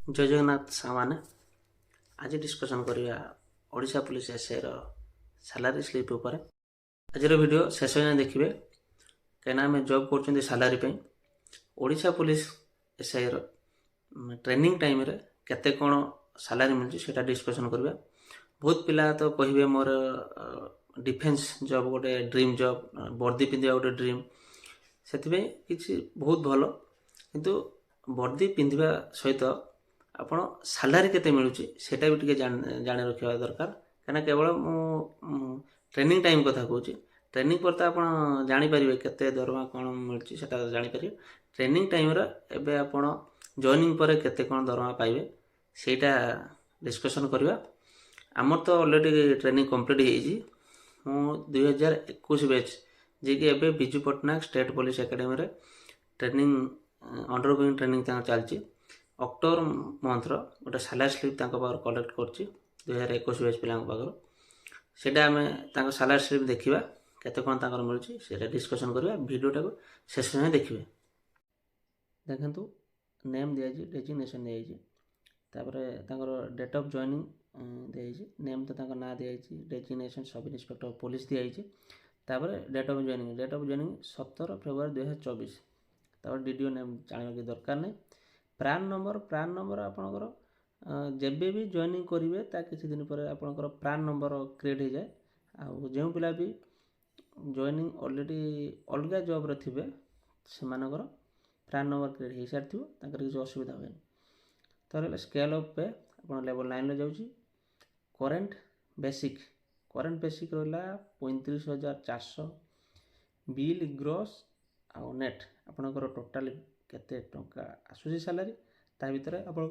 जय जगन्नाथ सामाने आज डिस्कसन करिया ओडिशा पुलिस एसआईर सालारी स्लिप उपर। आजर वीडियो शेष जाए देखिए कहीं आम जॉब कर सालारी पे ओडिशा पुलिस एसआईर ट्रेनिंग टाइम रे केते कौन सालारी मिलूँ से डिस्कसन करवा। बहुत पिला तो कहे मोर डिफेन्स जॉब गोटे ड्रीम जॉब, वर्दी पिंधा गोटे ड्रीम, से किसी बहुत भल किंतु वर्दी पिंधा सहित ଆପଣ ସାଲାରୀ କେତେ ମିଳୁଛି ସେଇଟା ବି ଟିକେ ଜାଣି ରଖିବା ଦରକାର। କାହିଁକିନା କେବଳ ମୁଁ ଟ୍ରେନିଂ ଟାଇମ୍ କଥା କହୁଛି। ଟ୍ରେନିଂ ପରେ ତ ଆପଣ ଜାଣିପାରିବେ କେତେ ଦରମା କ'ଣ ମିଳୁଛି ସେଇଟା ଜାଣିପାରିବେ। ଟ୍ରେନିଂ ଟାଇମ୍ରେ ଏବେ ଆପଣ ଜଏନିଂ ପରେ କେତେ କ'ଣ ଦରମା ପାଇବେ ସେଇଟା ଡିସ୍କସନ୍ କରିବା। ଆମର ତ ଅଲରେଡ଼ି ଟ୍ରେନିଂ କମ୍ପ୍ଲିଟ୍ ହେଇଛି। ମୁଁ 2021 ବ୍ୟାଚ୍, ଯିଏକି ଏବେ ବିଜୁ ପଟ୍ଟନାୟକ ଷ୍ଟେଟ୍ ପୋଲିସ ଏକାଡେମୀରେ ଟ୍ରେନିଂ ଅଣ୍ଡରଗୋଇଂ ଟ୍ରେନିଂ ତାଙ୍କର ଚାଲିଛି। ଅକ୍ଟୋବର ମନ୍ଥର ଗୋଟେ ସାଲାରୀ ସ୍ଲିପ୍ ତାଙ୍କ ପାଖରୁ କଲେକ୍ଟ କରୁଛି 2021 ବ୍ୟାଚ୍ ପିଲାଙ୍କ ପାଖରୁ। ସେଇଟା ଆମେ ତାଙ୍କ ସାଲାରୀ ସ୍ଲିପ୍ ଦେଖିବା କେତେ କ'ଣ ତାଙ୍କର ମିଳୁଛି ସେଇଟା ଡିସ୍କସନ୍ କରିବା। ଭିଡ଼ିଓଟାକୁ ଶେଷ ଯାଏଁ ଦେଖିବେ। ଦେଖନ୍ତୁ ନେମ୍ ଦିଆଯାଇଛି, ଡେଜିଗ୍ନେସନ୍ ଦିଆଯାଇଛି, ତାପରେ ତାଙ୍କର ଡେଟ୍ ଅଫ୍ ଜଏନିଂ ଦିଆଯାଇଛି। ନେମ୍ ତ ତାଙ୍କ ନାଁ ଦିଆଯାଇଛି, ଡେଜିଗ୍ନେସନ୍ ସବ୍ ଇନ୍ସପେକ୍ଟର ପୋଲିସ ଦିଆଯାଇଛି। ତାପରେ ଡେଟ୍ ଅଫ୍ ଜଏନିଂ 17 ଫେବୃଆରୀ 2024। ତାପରେ DDO ନେମ୍ ଜାଣିବା କିଛି ଦରକାର ନାହିଁ। ପ୍ରାନ୍ ନମ୍ବର ଆପଣଙ୍କର ଯେବେ ବି ଜଏନିଂ କରିବେ ତା କିଛି ଦିନ ପରେ ଆପଣଙ୍କର ପ୍ରାନ୍ ନମ୍ବର କ୍ରିଏଟ୍ ହେଇଯାଏ। ଆଉ ଯେଉଁ ପିଲା ବି ଜଏନିଂ ଅଲରେଡ଼ି ଅଲଗା ଜବ୍ରେ ଥିବେ ସେମାନଙ୍କର ପ୍ରାନ୍ ନମ୍ବର କ୍ରିଏଟ୍ ହେଇସାରିଥିବ, ତାଙ୍କର କିଛି ଅସୁବିଧା ହୁଏନି। ତ ରହିଲା ସ୍କେଲ୍ ଅଫ୍ ପେ, ଆପଣ ଲେଭେଲ୍ 9ରେ ଯାଉଛି। କରେଣ୍ଟ ବେସିକ୍ ରହିଲା 35,400। ବିଲ୍ ଗ୍ରସ୍ ଆଉ ନେଟ୍ ଆପଣଙ୍କର ଟୋଟାଲି କେତେ ଟଙ୍କା ଆସୁଛି ସାଲାରୀ, ତା ଭିତରେ ଆପଣ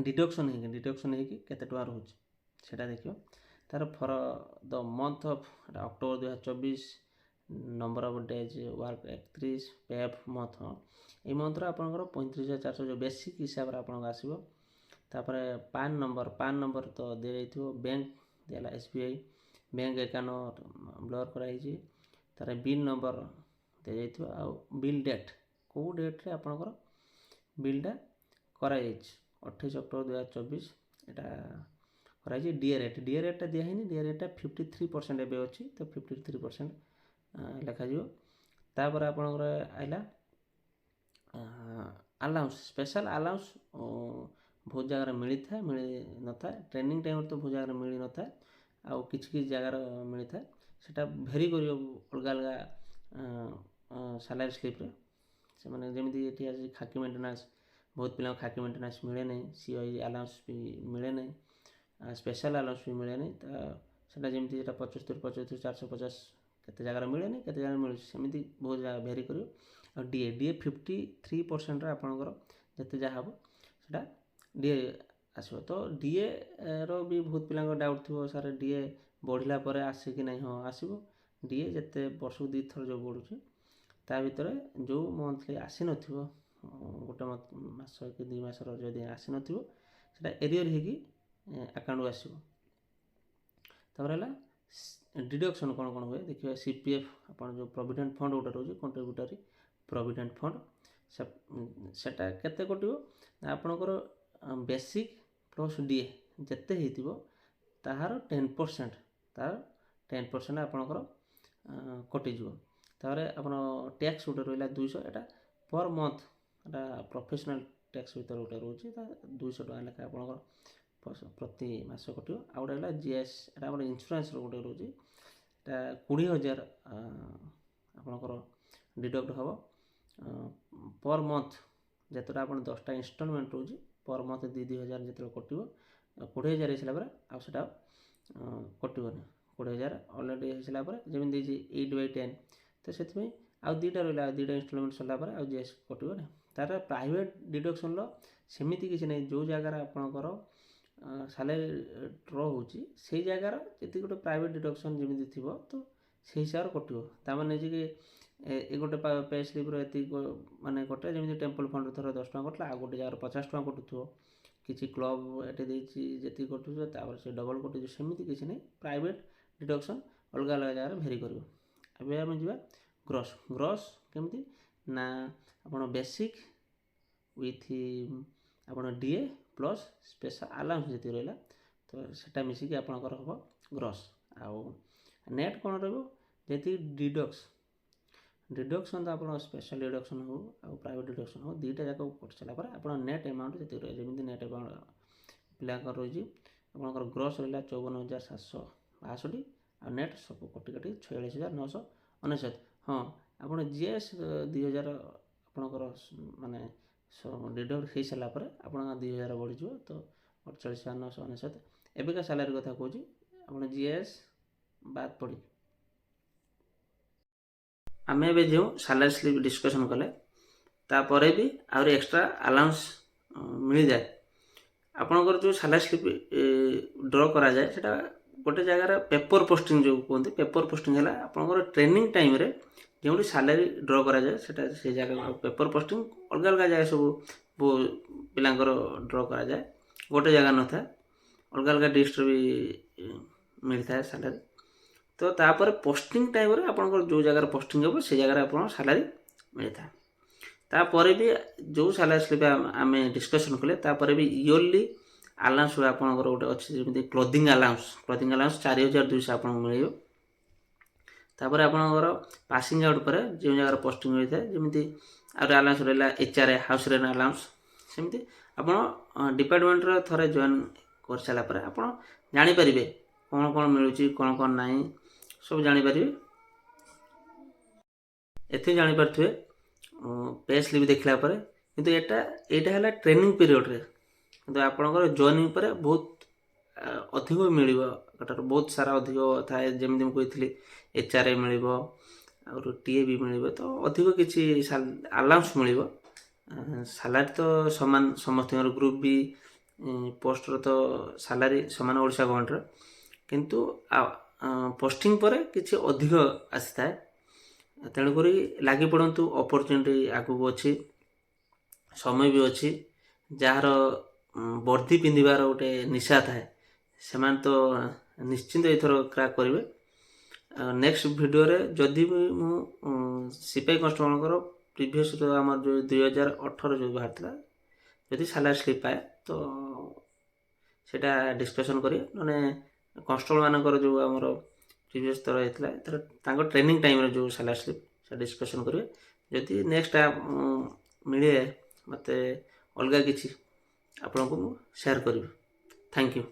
ଡିଡକ୍ସନ୍ ହେଇକି କେତେ ଟଙ୍କା ରହୁଛି ସେଇଟା ଦେଖିବ। ତାର for the month of October 2024, number of days work 31, pay of month, ଏଇ ମନ୍ଥର ଆପଣଙ୍କର 35,400 ଯେଉଁ ବେସିକ୍ ହିସାବରେ ଆପଣଙ୍କ ଆସିବ। ତାପରେ ପାନ୍ ନମ୍ବର ତ ଦିଆଯାଇଥିବ। ବ୍ୟାଙ୍କ ଦିଆହେଲା SBI, ବ୍ୟାଙ୍କ ଆକାଉଣ୍ଟ ବ୍ଲର୍ କରାଯାଇଛି। ତାର ବିଲ୍ ନମ୍ବର ଦିଆଯାଇଥିବ। ଆଉ ବିଲ୍ ଡେଟ୍, କେଉଁ ଡେଟ୍ରେ ଆପଣଙ୍କର ବିଲ୍ଟା କରାଯାଇଛି 28 ଅକ୍ଟୋବର 2024 ଏଇଟା କରାଯାଇଛି। DA ରେଟ୍ଟା ଦିଆହେଇନି, DA ରେଟ୍ଟା 53% ଏବେ ଅଛି, ତ 53% ଲେଖାଯିବ। ତାପରେ ଆପଣଙ୍କର ଆଇଲା ଆଲାଉନ୍ସ, ସ୍ପେଶାଲ ଆଲାଉନ୍ସ ବହୁତ ଜାଗାରେ ମିଳିଥାଏ, ମିଳିନଥାଏ। ଟ୍ରେନିଂ ଟାଇମ୍ରେ ତ ବହୁତ ଜାଗାରେ ମିଳିନଥାଏ, ଆଉ କିଛି ଜାଗାରେ ମିଳିଥାଏ। ସେଇଟା ଭେରି କରିବ ଅଲଗା ଅଲଗା ସାଲାରୀ ସ୍ଲିପ୍ରେ। ସେମାନେ ଯେମିତି ଏଠି ଆସି ଖାକି ମେଣ୍ଟେନାନ୍ସ, ବହୁତ ପିଲାଙ୍କୁ ଖାକି ମେଣ୍ଟେନାନ୍ସ ମିଳେ ନାହିଁ, COI ଆଲାଉନ୍ସ ବି ମିଳେ ନାହିଁ, ସ୍ପେଶାଲ ଆଲାଉନ୍ସ ବି ମିଳେ ନାହିଁ। ତ ସେଇଟା ଯେମିତି ଏଇଟା 75, 450 କେତେ ଜାଗାରେ ମିଳେନି, କେତେ ଜାଗାରେ ମିଳୁଛି, ସେମିତି ବହୁତ ଜାଗା ଭେରି କରିବ। ଆଉ DA 53%ରେ ଆପଣଙ୍କର ଯେତେ ଯାହା ହେବ ସେଇଟା DA ଆସିବ। ତ DAର ବି ବହୁତ ପିଲାଙ୍କ ଡାଉଟ୍ ଥିବ, ସାର୍ DA ବଢ଼ିଲା ପରେ ଆସେ କି ନାହିଁ? ହଁ ଆସିବ। DA ଯେତେ ବର୍ଷକୁ 2 ଥର ଯେଉଁ ବଢ଼ୁଛି, ତା ଭିତରେ ଯେଉଁ ମନ୍ଥଲି ଆସିନଥିବ, ଗୋଟେ ମାସ କି 2 ମାସର ଯଦି ଆସିନଥିବ, ସେଇଟା ଏରିୟର୍ ହେଇକି ଆକାଉଣ୍ଟକୁ ଆସିବ। ତାପରେ ହେଲା ଡିଡକ୍ସନ୍ କ'ଣ କ'ଣ ହୁଏ ଦେଖିବା। CPF, ଆପଣ ଯେଉଁ ପ୍ରୋଭିଡେଣ୍ଟ ଫଣ୍ଡ ଗୋଟେ ରହୁଛି, କଣ୍ଟ୍ରିବ୍ୟୁଟରୀ ପ୍ରୋଭିଡେଣ୍ଟ ଫଣ୍ଡ, ସେଟା କେତେ କଟିବ ନା ଆପଣଙ୍କର ବେସିକ୍ ପ୍ଲସ୍ DA ଯେତେ ହେଇଥିବ ତାହାର 10%, ଆପଣଙ୍କର କଟିଯିବ। ତାପରେ ଆପଣ ଟ୍ୟାକ୍ସ ଗୋଟେ ରହିଲା 200, ଏଇଟା ପର୍ ମନ୍ଥ, ଏଇଟା ପ୍ରୋଫେସନାଲ୍ ଟ୍ୟାକ୍ସ ଭିତରେ ଗୋଟେ ରହୁଛି, ତା 200 ଟଙ୍କା ଲେଖା ଆପଣଙ୍କର ପ୍ରତି ମାସ କଟିବ। ଆଉ ଗୋଟେ ହେଲା GS, ଏଇଟା ଆମର ଇନ୍ସୁରାନ୍ସର ଗୋଟେ ରହୁଛି, ଏଇଟା 20,000 ଆପଣଙ୍କର ଡିଡକ୍ଟ ହେବ ପର୍ ମନ୍ଥ। ଯେତେଟା ଆପଣ 10ଟା ଇନଷ୍ଟଲମେଣ୍ଟ ରହୁଛି, ପର୍ ମନ୍ଥ 2,000 ଯେତେବେଳେ କଟିବ, 20,000 ହେଇସାରିଲା ପରେ ଆଉ ସେଇଟା କଟିବନି। 20,000 ଅଲରେଡ଼ି ହେଇସାରିଲା ପରେ ଯେମିତି ଦେଇଛି 8/10, ତ ସେଥିପାଇଁ ଆଉ 2ଟା ରହିଲା, ଆଉ 2ଟା ଇନଷ୍ଟଲମେଣ୍ଟ ସରିଲା ପରେ ଆଉ GS କଟିବନି। ତାର ପ୍ରାଇଭେଟ୍ ଡିଡକ୍ସନ୍ର ସେମିତି କିଛି ନାହିଁ। ଯେଉଁ ଜାଗାରେ ଆପଣଙ୍କର ସାଲାରୀ ରହୁଛି ସେଇ ଜାଗାର ଯେତିକି ଗୋଟେ ପ୍ରାଇଭେଟ୍ ଡିଡକ୍ସନ୍ ଯେମିତି ଥିବ, ତ ସେଇ ହିସାବରେ କଟିବ। ତାମାନେ ଯେ କି ଏ ଗୋଟେ ପେ ସ୍ଲିପ୍ର ଏତିକି ମାନେ କଟେ, ଯେମିତି ଟେମ୍ପଲ୍ ଫଣ୍ଡରେ ଥର 10 ଟଙ୍କା କଟିଲା, ଆଉ ଗୋଟେ ଜାଗାରେ 50 ଟଙ୍କା କଟୁଥିବ। କିଛି କ୍ଲବ୍ ଏଠି ଦେଇଛି ଯେତିକି କଟୁଥିବ, ତାପରେ ସେ ଡବଲ୍ କଟୁଛି, ସେମିତି କିଛି ନାହିଁ। ପ୍ରାଇଭେଟ୍ ଡିଡକ୍ସନ୍ ଅଲଗା ଅଲଗା ଜାଗାରେ ଭେରି କରିବ। ଏବେ ଆମେ ଯିବା ଗ୍ରସ୍ କେମିତି ନା, ଆପଣ ବେସିକ୍ ୱିଥ୍ ଆପଣ DA ପ୍ଲସ୍ ସ୍ପେଶାଲ୍ ଆଲାଉନ୍ସ ଯେତିକି ରହିଲା ତ ସେଟା ମିଶିକି ଆପଣଙ୍କର ହେବ ଗ୍ରସ୍। ଆଉ ନେଟ୍ କ'ଣ ରହିବ, ଯେତିକି ଡିଡକ୍ସନ୍ ତ ଆପଣ ସ୍ପେଶାଲ୍ ଡିଡକ୍ସନ୍ ହେଉ ଆଉ ପ୍ରାଇଭେଟ୍ ଡିଡକ୍ସନ୍ ହେଉ ଦୁଇଟା ଯାକ କରିସାରିଲା ପରେ ଆପଣ ନେଟ୍ ଆମାଉଣ୍ଟ ଯେତିକି ରହିବ, ଯେମିତି ନେଟ୍ ଆମାଉଣ୍ଟ ପିଲାଙ୍କର ରହିଛି ଆପଣଙ୍କର ଗ୍ରସ୍ ରହିଲା 54,762 ଆଉ ନେଟ୍ ସବୁ କଟି 46,999। ହଁ, ଆପଣ GS 2000 ଆପଣଙ୍କର ମାନେ ଡିଡକ୍ଟ ହେଇସାରିଲା ପରେ ଆପଣଙ୍କ 2000 ବଢ଼ିଯିବ, ତ 48,999। ଏବେକା ସାଲାରୀ କଥା କହୁଛି, ଆପଣ GS ବାଦ୍ ପଡ଼ି ଆମେ ଏବେ ଯେଉଁ ସାଲାରୀ ସ୍ଲିପ୍ ଡିସ୍କସନ୍ କଲେ ତାପରେ ବି ଆହୁରି ଏକ୍ସଟ୍ରା ଆଲାଉନ୍ସ ମିଳିଯାଏ। ଆପଣଙ୍କର ଯେଉଁ ସାଲାରୀ ସ୍ଲିପ୍ ଡ୍ର କରାଯାଏ ସେଟା ଗୋଟେ ଜାଗାରେ ପେପର ପୋଷ୍ଟିଂ ଯେଉଁ କୁହନ୍ତି, ପେପର ପୋଷ୍ଟିଂ ହେଲା ଆପଣଙ୍କର ଟ୍ରେନିଂ ଟାଇମ୍ରେ ଯେଉଁଠି ସାଲାରୀ ଡ୍ର କରାଯାଏ ସେଟା ସେ ଜାଗା ପେପର ପୋଷ୍ଟିଂ ଅଲଗା ଅଲଗା ଜାଗା ସବୁ ପିଲାଙ୍କର ଡ୍ର କରାଯାଏ, ଗୋଟେ ଜାଗା ନଥାଏ, ଅଲଗା ଅଲଗା ଡିଷ୍ଟ୍ରିକ୍ଟରେ ବି ମିଳିଥାଏ ସାଲାରୀ। ତ ତାପରେ ପୋଷ୍ଟିଂ ଟାଇମ୍ରେ ଆପଣଙ୍କର ଯେଉଁ ଜାଗାରେ ପୋଷ୍ଟିଂ ହେବ ସେ ଜାଗାରେ ଆପଣଙ୍କ ସାଲାରୀ ମିଳିଥାଏ। ତାପରେ ବି ଯେଉଁ ସାଲାରୀ ସ୍ଲିପ୍ ଆମେ ଡିସ୍କସନ୍ କଲେ ତାପରେ ବି ଇୟର୍ଲି ଆଲାଉନ୍ସ ଆପଣଙ୍କର ଗୋଟେ ଅଛି, ଯେମିତି କ୍ଲୋଦିଂ ଆଲାଉନ୍ସ 4,200 ଆପଣଙ୍କୁ ମିଳିବ। ତାପରେ ଆପଣଙ୍କର ପାସିଂ ଆଉଟ୍ ପରେ ଯେଉଁ ଜାଗାରେ ପୋଷ୍ଟିଂ ହୋଇଥାଏ, ଯେମିତି ଆହୁରି ଆଲାଉନ୍ସ ରହିଲା HRA ହାଉସ୍ ରେଣ୍ଟ ଆଲାଉନ୍ସ, ସେମିତି ଆପଣ ଡିପାର୍ଟମେଣ୍ଟରେ ଥରେ ଜଏନ୍ କରିସାରିଲା ପରେ ଆପଣ ଜାଣିପାରିବେ କ'ଣ କ'ଣ ମିଳୁଛି କ'ଣ କ'ଣ ନାହିଁ ସବୁ ଜାଣିପାରିବେ। ଏଥିରେ ଜାଣିପାରୁଥିବେ ପେ ସ୍ଲିପ୍ ଦେଖିଲା ପରେ, କିନ୍ତୁ ଏଇଟା ହେଲା ଟ୍ରେନିଂ ପିରିୟଡ଼ରେ, କିନ୍ତୁ ଆପଣଙ୍କର ଜଏନିଂ ପରେ ବହୁତ ଅଧିକ ମିଳିବ, ଏଟାରୁ ବହୁତ ସାରା ଅଧିକ ଥାଏ, ଯେମିତି ମୁଁ କହିଥିଲି HRA ମିଳିବ ଆଉ TA ବି ମିଳିବ, ତ ଅଧିକ କିଛି ଆଲାଉନ୍ସ ମିଳିବ। ସାଲାରୀ ତ ସମାନ ସମସ୍ତଙ୍କର, ଗ୍ରୁପ୍ ବି ପୋଷ୍ଟର ତ ସାଲାରୀ ସମାନ ଓଡ଼ିଶା ଗଭର୍ଣ୍ଣମେଣ୍ଟର, କିନ୍ତୁ ପୋଷ୍ଟିଂ ପରେ କିଛି ଅଧିକ ଆସିଥାଏ। ତେଣୁକରି ଲାଗି ପଡ଼ନ୍ତୁ, ଅପରଚ୍ୟୁନିଟି ଆଗକୁ ଅଛି, ସମୟ ବି ଅଛି। ଯାହାର ବର୍ଦ୍ଦି ପିନ୍ଧିବାର ଗୋଟେ ନିଶା ଥାଏ ସେମାନେ ତ ନିଶ୍ଚିନ୍ତ ଏଥର କ୍ରାକ୍ କରିବେ। ନେକ୍ସଟ ଭିଡ଼ିଓରେ ଯଦି ବି ମୁଁ ସିପାହୀ କନଷ୍ଟେବଲଙ୍କର ପ୍ରିଭିୟସ୍ ଆମର ଯେଉଁ 2018 ଯେଉଁ ବାହାରିଥିଲା, ଯଦି ସାଲାରୀ ସ୍ଲିପ୍ ପାଏ ତ ସେଇଟା ଡିସ୍କସନ୍ କରିବା, ନହେଲେ କନଷ୍ଟେବଲମାନଙ୍କର ଯେଉଁ ଆମର ପ୍ରିଭିୟସ୍ ଥର ହେଇଥିଲା ଏଥର ତାଙ୍କ ଟ୍ରେନିଂ ଟାଇମ୍ରେ ଯେଉଁ ସାଲାରୀ ସ୍ଲିପ୍ ସେଟା ଡିସ୍କସନ୍ କରିବେ। ଯଦି ନେକ୍ସଟ ମିଳେ ମୋତେ ଅଲଗା କିଛି ଆପଣଙ୍କୁ ମୁଁ ସେୟାର କରିବି। Thank you.